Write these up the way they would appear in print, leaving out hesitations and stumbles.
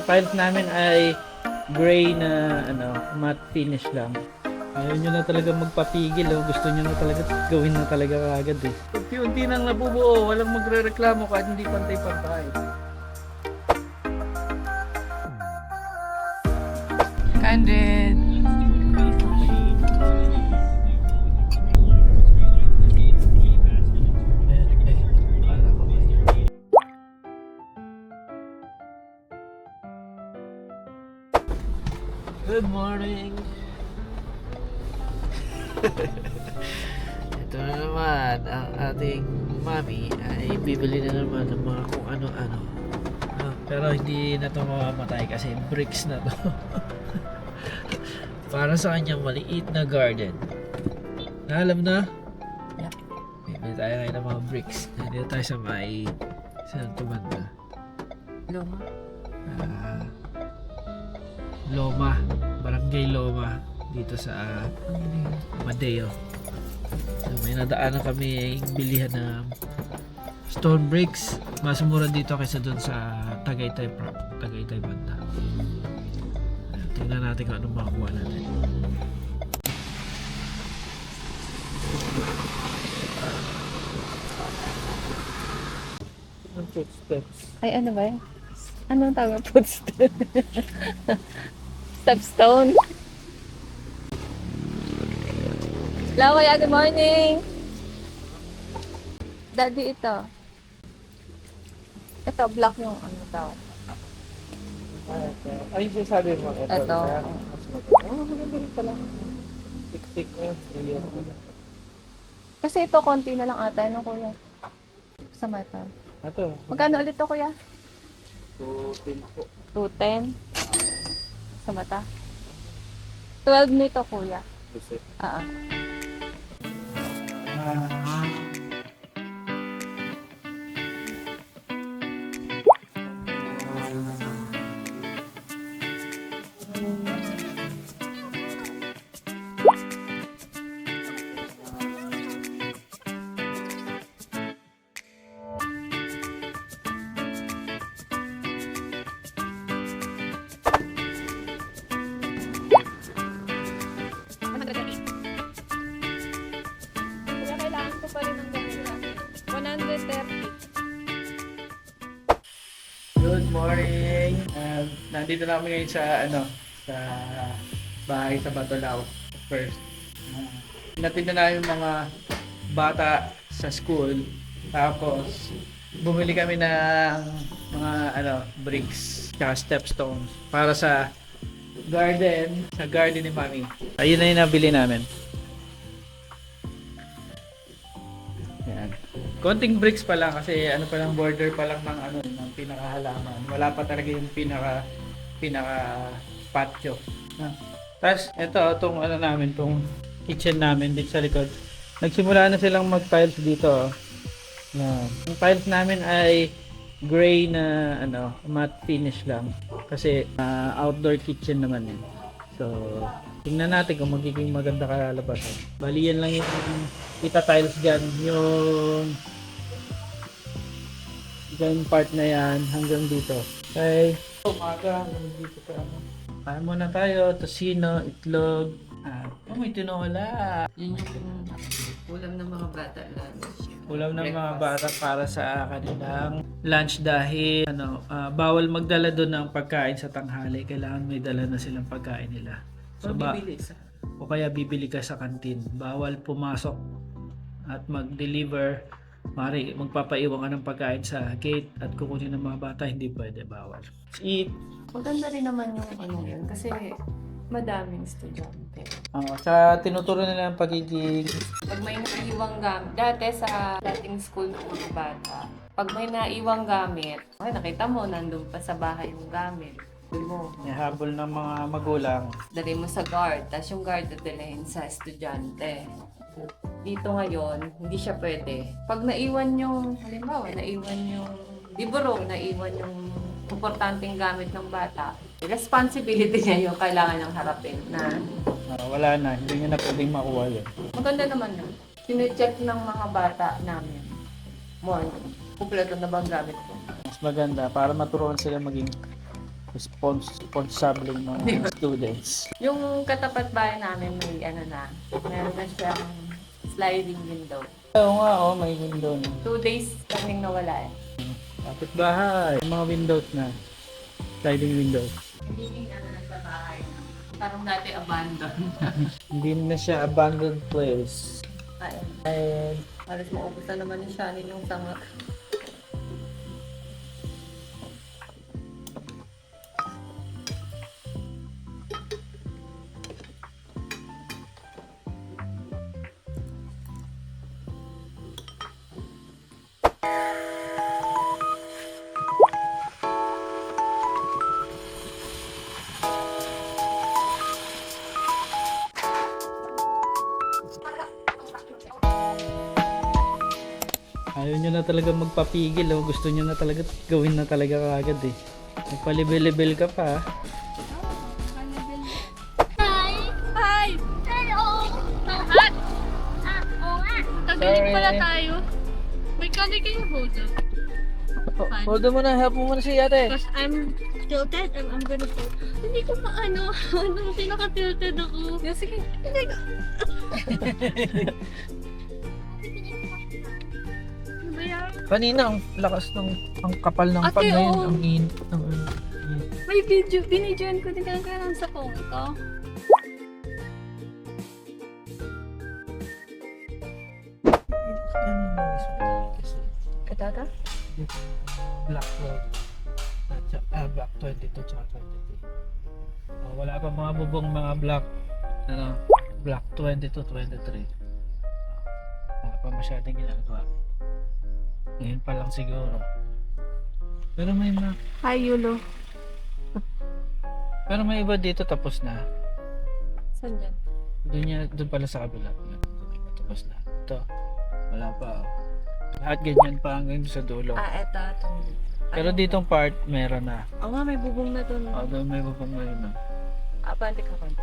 tiles namin ay gray na matte finish lang. Ayaw nyo na talaga magpapigil, oh. Gusto nyo na talaga gawin na talaga kagad eh. Unti-unti nang nabubuo, walang magre-reklamo kahit hindi pantay-pantay. Candid. Good morning! Ito na naman, ang ating mami ay bibili na naman ng mga kung ano-ano. Pero hindi na ito mamamatay kasi bricks na to. Para sa kanyang maliit na garden. Alam na? Yep. Bibili tayo ngayon ng mga bricks. Dito tayo sa may saan ito banda? Luma. Loma, Barangay Loma dito sa Madeo. So may nadaanan kami bilihan ng stone bricks. Mas mura dito kaysa doon sa Tagaytay banda. Tingnan natin kung anong makakuha natin. Footsteps. Ay, ano ba yun? Anong tawag? Footstep. Stepstone. Hello, kuya. Good morning. Daddy, ito. Ito, black yung ano tawag. Ay, sabi mo. Ito. Maganda rin pala. Tik-tik na. Kasi ito, konti na lang ata. Ano, kuya? Sa mata. Ito. Magkano ulit to, kuya? 210 po. 210. Sa mata. 12 nito, kuya. Ah. Kuya, kailangan ko pa rin ng ganito. 130. Good morning! Nandito na kami ngayon sa sa bahay sa Batolao. First, hinatid na namin yung mga bata sa school. Tapos, bumili kami ng mga bricks tsaka stepstones para sa garden ni Mami. Ayun na yung nabili namin. Yan. Konting bricks pa lang kasi pa lang border pa lang ng pinakahalaman. Wala pa talaga yung pinaka patio. Tapos itong namin, tong kitchen namin dito sa likod. Nagsimula na silang mag-tiles dito. Yan. Yung tiles namin ay gray na matte finish lang kasi outdoor kitchen naman yun. So, tingnan natin kung magiging maganda kalabasan. Bali yan lang yung ita-tiles dyan. Yung part na yan hanggang dito. Okay. Umaga hanggang dito pa. Kain muna tayo. Tosino, itlog. May tinola. Yun yung ulam ng mga bata lang. Ulam ng mga bata para sa kanilang lunch dahil bawal magdala doon ng pagkain sa tanghali. Kailangan may dala na silang pagkain nila. So, o kaya bibili ka sa kantin. Bawal pumasok at mag-deliver. Mari, magpapaiwan ka ng pagkain sa gate at kukunin ng mga bata, hindi pwede, bawal. Eat. Maganda rin naman yung yun kasi madaming estudyante. Sa tinuturo nila ang pagiging Pag may naiwang gamit, dati sa dating school ng mga bata, pag may naiwang gamit, nakita mo, nandun pa sa bahay yung gamit. Mo. habol ng mga magulang. Dali mo sa guard, tapos yung guard dadalhin sa estudyante. Dito ngayon, hindi siya pwede. Pag naiwan yung, halimbawa, naiwan yung libro, naiwan yung importanteng gamit ng bata, responsibility niya yung kailangan niyang harapin na Wala na, hindi nyo na pwedeng makuha yun. maganda naman yun. Sine-check ng mga bata namin. Morning. Kumpleto na ba ang gamit ko? Mas maganda para maturuan sila maging Responsable mga students. Yung katapat bahay namin may meron na siyang sliding window. Oo nga, may window na. 2 days kaming nawala eh. Kapit bahay. Mga windows na. Sliding windows. Hindi sa bahay. Parang dati abandoned. Hindi na siya abandoned place. Ayun. And Halos maubos na naman yung Shani yung sanga. ayaw nyo na talaga magpapigil. Gusto nyo na talaga gawin na talaga kagad eh. Nagpa-level-level ka pa. Hi! Hi! Hello! Hot! Oo nga. Tagaling pala tayo. May kali kayong holder. Hold mo na, help mo muna si ate. Because I'm tilted and I'm gonna fall. Hindi ko maano. Kasi naka-tilted ako. Yung sige. Hindi ko. Ano ba yan? Kanina ang lakas ng ang kapal ng Ate, pag ngayon, oo. ang init ng May video. Binidyoan ko din kaya sa phone ko. Katata? Black 12. Black 22 tsaka 23. Wala pa mga bubong mga black black 22, 23. Wala pa masyadong ginagawa. Ngayon pa lang siguro. Pero may Hi, Yulo. pero may iba dito tapos na. Saan yan? Doon pala sa kabila. Tapos na. Ito. Wala pa. Lahat ganyan pa hanggang sa dulo. Eto. Pero ditong part meron na. Oo nga, may bubong na doon. Doon may bubong na yun. Abante ka konti.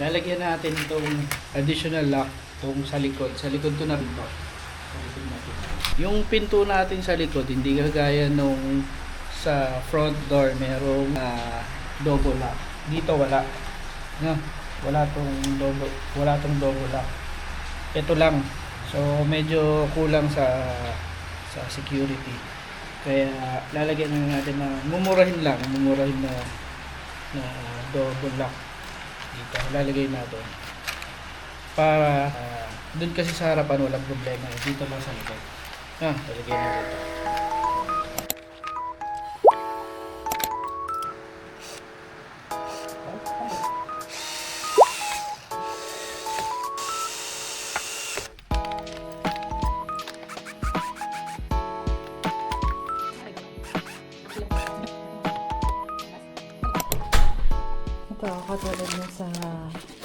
Lalagyan natin itong additional lock itong sa likod. Sa likod to na rin to. Sa likod natin. Yung pinto natin sa likod, hindi kagaya nung sa front door, merong double lock. Dito wala. No? Wala tong double lock. Ito lang. So medyo kulang sa security. Kaya lalagyan na natin na mumurahin na double lock. Dito, lalagay natin para dun kasi sa harapan walang problema, dito lang sa likod. Lalagay natin ito. Ito, katulad na sa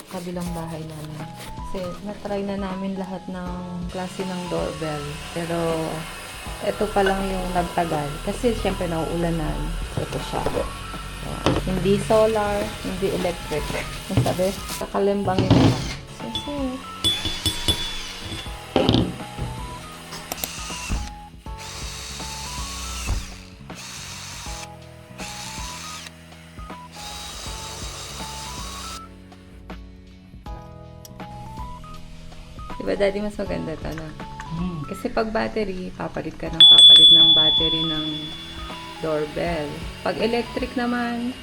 kabilang bahay namin. Kasi na-try na namin lahat ng klase ng doorbell. Pero ito pa lang yung nagtagal. Kasi syempre nauulanan. Ito siya. Hindi solar, hindi electric. Ang sabi, kakalimbangin mo. So, diba daddy, mas maganda to na? Kasi pag battery, papalit ka ng battery ng doorbell. Pag electric naman,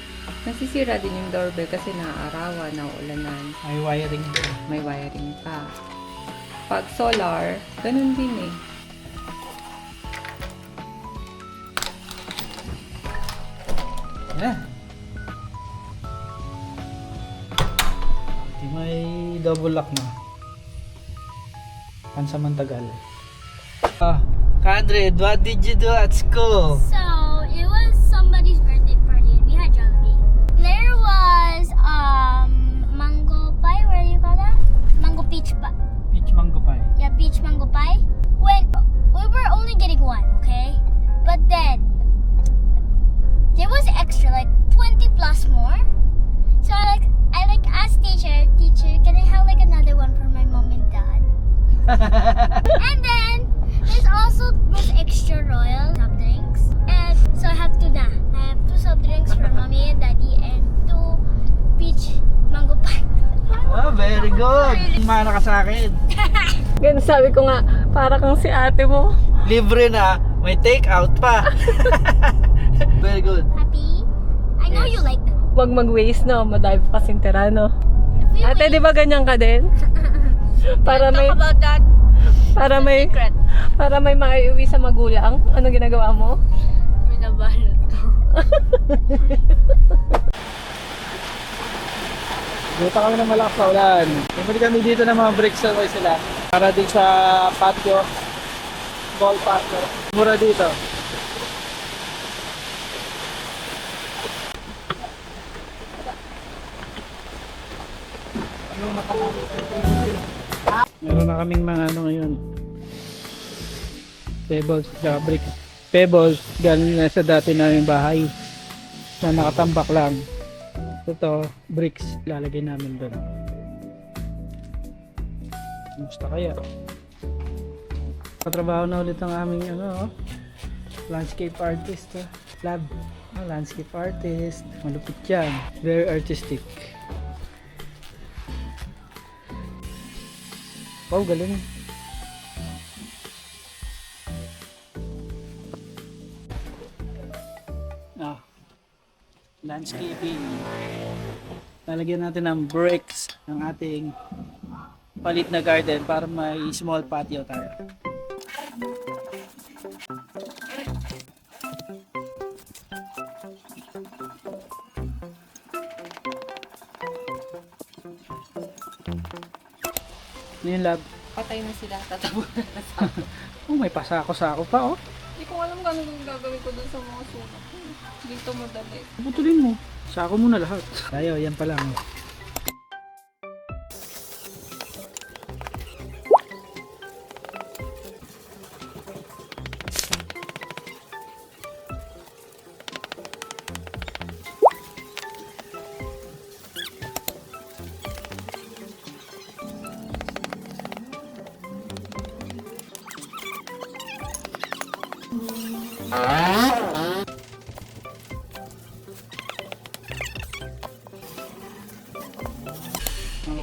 nasisira din yung doorbell kasi naaarawan, nauulanan, May wiring din. may wiring pa. Pag solar, ganun din eh. Di may double lock na. Pansamantagal. Kandred, what did you do at school? So, it was somebody's birthday party and we had Jollibee. There was, mango pie, what do you call that? Mango peach pie. Peach mango pie. Yeah, peach mango pie. When we were only getting one, okay? But then, there was extra, like 20 And then there's also with extra royal soft drinks. And so I have two na. I have two soft drinks for mommy and daddy and two peach mango pie. Oh, very good. Mana ka sa akin. Ganun sabi ko nga, para kang si ate mo. Libre na, may take out pa. Very good. Happy? I know you like them. Huwag mag-waste, no? Madive pa kasing tira, no? If we Ate, di ba ganyan ka din? Para may, talk about that para may, secret. para may maiuwi sa magulang. Ano ginagawa mo? Binabahan ko. Dito kami ng malakas sa ulan. Bumili kami dito ng mga bricks na sila. Para din sa patio. Ball patio. Mura dito. Meron na kaming mga ano ngayon. Pebbles, tsaka bricks. Pebbles, galing na sa dati namin bahay. Na nakatambak lang. Ito, bricks, lalagay namin doon. Kumusta kaya? Patrabaho na ulit ang aming landscape artist. Lab. Landscape artist. Malupit yan. Very artistic. Wow, galing. Landscaping. Lalagyan natin ng bricks ng ating palit na garden para may small patio tayo. Ano yung lab? Patay na sila, tatabunan na sa akin. Oh, may pasako-sako pa oh. Hindi ko alam gano'n yung gagawin ko dun sa mga sunak. Dito madali. Putulin mo. Sako mo na lahat. Tayo, yan pa lang. Oh.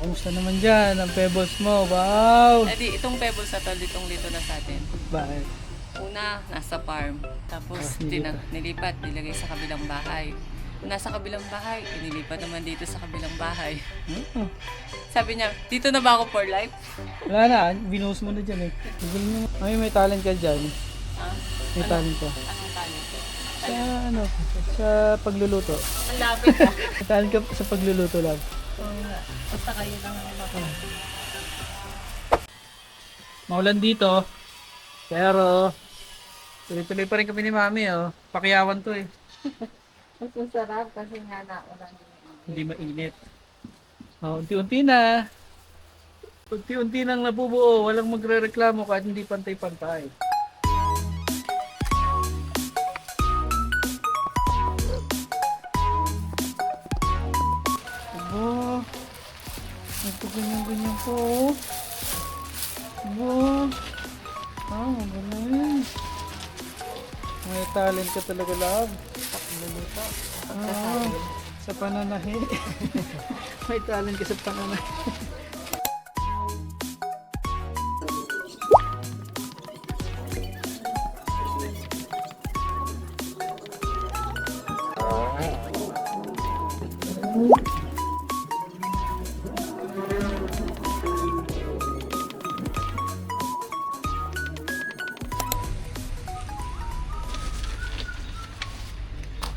Kumusta naman dyan ang pebbles mo? Wow! Daddy, itong pebbles na to, litong-lito na sa atin. Bakit? Una, nasa farm. Tapos, nilipat, nilagay sa kabilang bahay. Nasa kabilang bahay, inilipat naman dito sa kabilang bahay. Oh. Sabi niya, dito na ba ako for life? Wala na, binuhos mo na dyan eh. Galing mo. Ay, may talent ka dyan. Ah, May talent ka. anong talent ko? Sa ano, sa pagluluto. Ang lapit ah. May talent ka sa pagluluto lang. Basta kayo lang ang Maulan dito. Pero, tuloy-tuloy pa rin kami ni Mami oh. Pakiyawan to eh. Mas masarap kasi nga naulan. Hindi mainit. Oh, unti-unti na. Unti-unti nang nabubuo. Walang magre-reklamo kahit hindi pantay-pantay. Abo. Ito ganyan-ganyan po. Abo. Magaling. May talent ka talaga, love. Sa pananahi. May talent ka sa pananahi.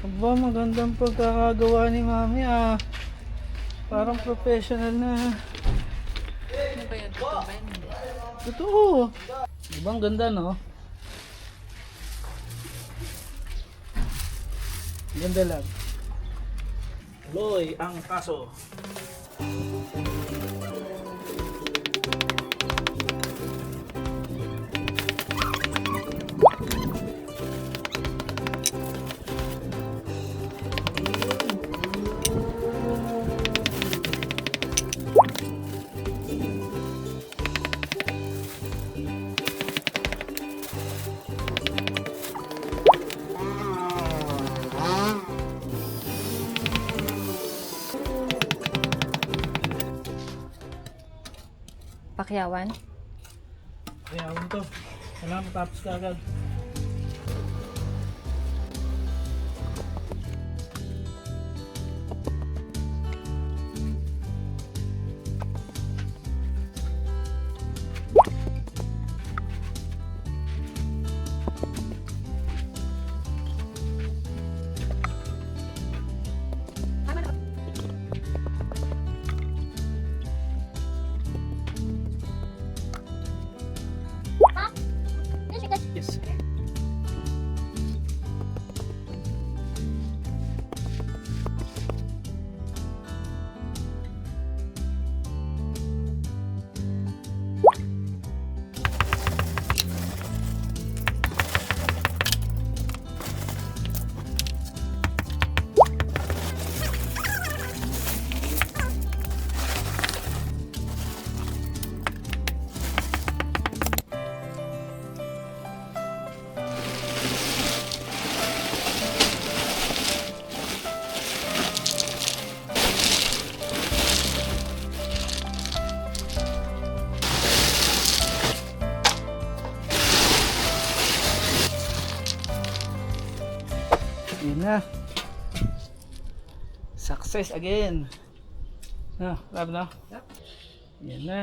Aba, magandang pagkakagawa ni Mami ah. Parang professional na. Ano ba yun? Totoo ba yun? Hindi. Totoo. Diba ang ganda no? Ganda lang. Loy ang kaso. Sayawan? Kaya to. Wala matapos ka agad. Yes. Yan na. Success again. No, lab na. Yan na.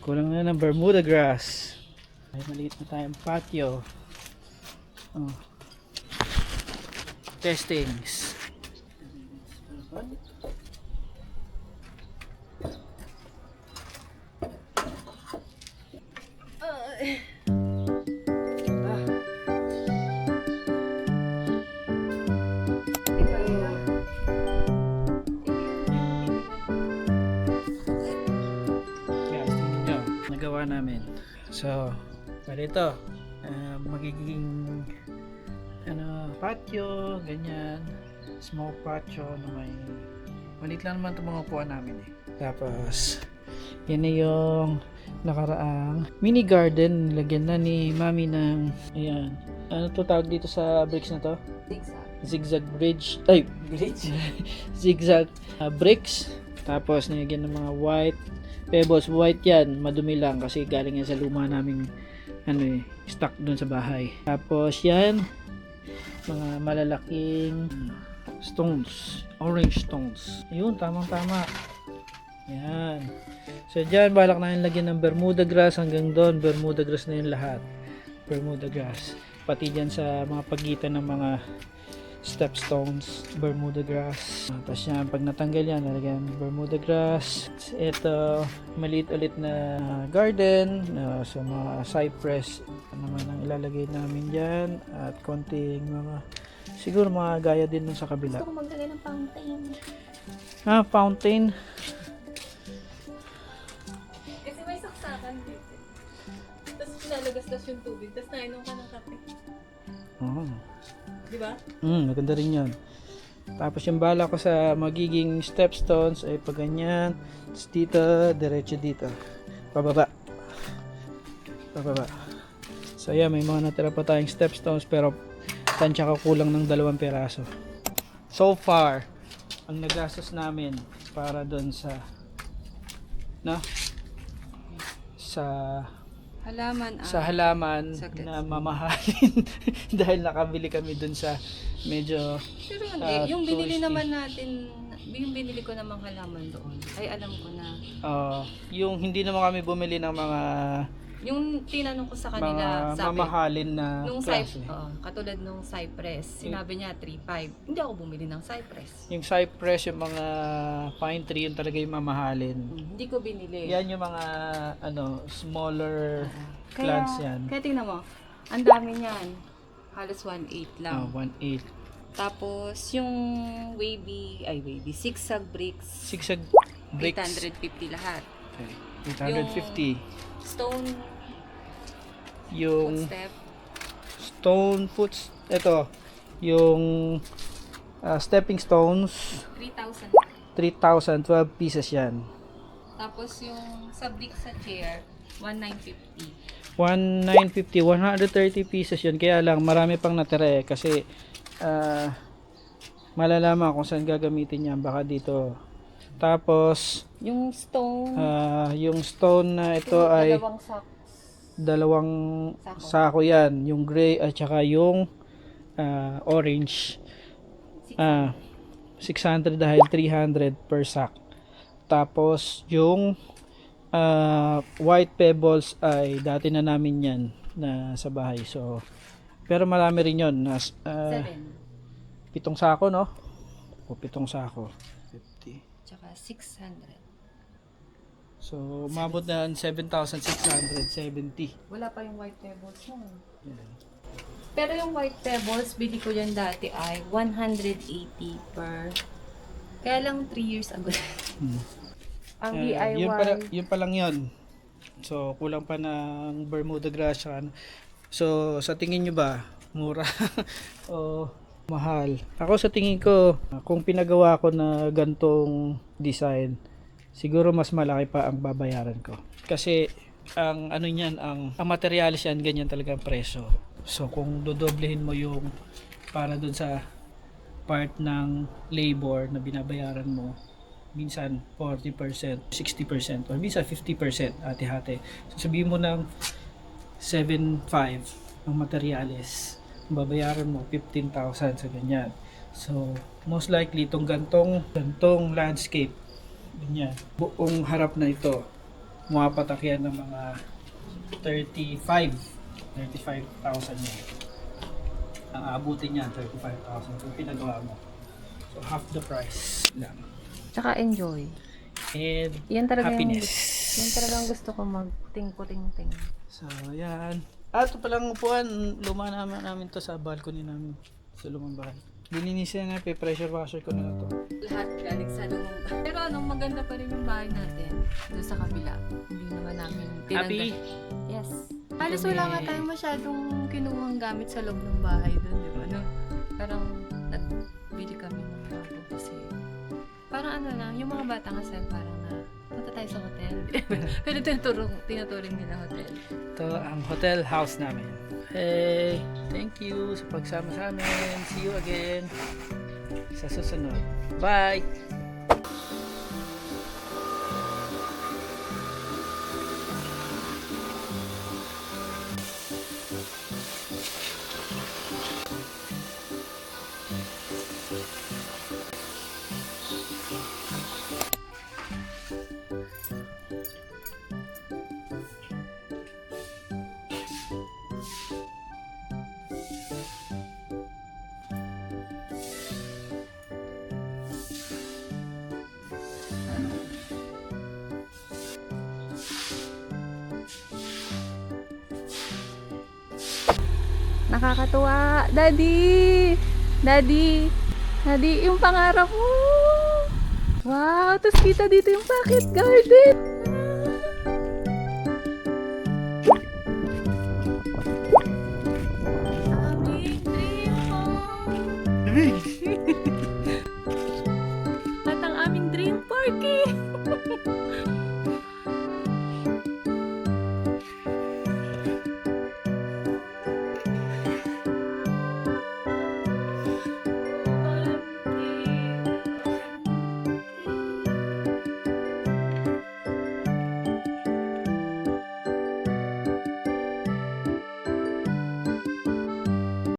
Kulang na ng Bermuda grass. Ay, maliit na tayong patio. Oh. Testings. Guys, tingnan nyo, nagawa namin. So, ito, magiging patio, ganyan, small patio na may maliit lang naman itong mga upuan namin eh. Tapos, yan na yung nakaraang mini garden. Nilagyan na ni mami ng, ayan, ano to tawag dito sa bricks na to? Zigzag bridge, ay, bridge? Zigzag bricks. Tapos, nilagyan ng mga white pebbles. White yan, madumi lang kasi galing yan sa luma naming stock dun sa bahay. Tapos, yan, mga malalaking stones, orange stones. Ayun, tamang tama. Yan. So dyan, balak namin lagyan ng Bermuda grass hanggang doon. Bermuda grass na yung lahat. Bermuda grass. Pati dyan sa mga pagitan ng mga stepstones, Bermuda grass. Tapos yan, pag natanggal yan, nalagyan ng Bermuda grass. Ito, maliit ulit na garden. So mga cypress naman ang ilalagay namin dyan. At konting mga, siguro mga gaya din dun sa kabila. Gusto ko maglagay ng fountain. Fountain. Kasi may saksakan dito. Tapos lalagastas yung tubig, tapos nainom ka ng kape. Oh. Di ba? Maganda rin yun. Tapos yung bala ko sa magiging stepstones ay pag ganyan. Tapos dito, diretso dito. Pababa. Pababa. So yeah, may mga natira pa tayong stepstones pero tansya ka kulang ng 2 peraso. So far, ang nagastos namin para doon sa Halaman sa halaman Sakit. na mamahalin dahil nakabili kami doon sa medyo Pero hindi, yung binili touristy. naman natin, yung binili ko namang halaman doon, ay alam ko na. Yung hindi naman kami bumili ng mga Yung tinanong ko sa mga kanila, sabi, mamahalin na nung klase. katulad nung cypress, sinabi niya 3.5. Hindi ako bumili ng cypress. Yung cypress, yung mga pine tree, yung talaga yung mamahalin. Hindi ko binili. Yan yung mga smaller plants yan. Kaya tingnan mo, ang dami niyan. Halos 1.8 lang. 1.8. Tapos yung wavy, zigzag bricks, Zigzag bricks. 850 lahat. Okay. 850. Stone Yung footstep, stone foots, ito, yung stepping stones, 3,000. 3,000, 12 pieces yan. Tapos yung sa brick sa chair, 1,950. 1,950, 130 pieces yun. Kaya lang, marami pang natira kasi malalaman kung saan gagamitin yan. Baka dito Tapos, Yung stone, yung stone na ito ay dalawang socks. dalawang sako yan. Yung gray at saka yung orange. 600 dahil 300 per sack. Tapos, yung white pebbles ay dati na namin yan na sa bahay. So, pero marami rin yun. 7 sako, no? O 7 sako. 50. Tsaka 600. So, umabot na 7,670. Wala pa yung white pebbles mo. Pero yung white pebbles, bili ko yan dati ay 180 per... Kaya lang 3 years ago. Ang DIY... Yun pa lang yun. So, kulang pa ng Bermuda grass. So, sa tingin nyo ba, mura o mahal? Ako sa tingin ko, kung pinagawa ko na gantong design, siguro mas malaki pa ang babayaran ko. Kasi, ang ano niyan, ang materialis yan, ganyan talaga ang presyo. So, kung dodoblehin mo yung para dun sa part ng labor na binabayaran mo, minsan 40%, 60%, or minsan 50% hati-hati. So, sabihin mo ng 7,500 ang materialis, babayaran mo 15,000 sa ganyan. So, most likely itong gantong landscape, ganyan, buong harap na ito, mumapatak yan ng mga 35,000 yan. Ang abutin niya 35,000 kung pinagawa mo. So, half the price lang. Tsaka enjoy. And Yan talaga happiness. Yan talagang gusto ko mag-ting-ting. So, yan. Ito palang upuan, luma namin to sa balcony namin sa lumang bahay. Lilinisin na, pressure washer ko na to. Lahat galing sa lumang bahay. Pero maganda pa rin yung bahay natin. Doon sa kabila. Hindi naman namin Happy? Yes. Halos wala nga tayong masyadong kinuhang gamit sa loob ng bahay doon, di ba? No? Parang nagbili kami ng bago kasi parang yung mga bata nga saan parang punta tayo sa hotel. Pero tinuturing nila hotel. Ito ang hotel house namin. Hey, thank you sa pagsama sa amin. See you again sa susunod. Bye! Nakakatuwa. Daddy! Daddy! Daddy, yung pangarap mo! Wow! Tapos kita dito yung pocket garden! Aming dream home!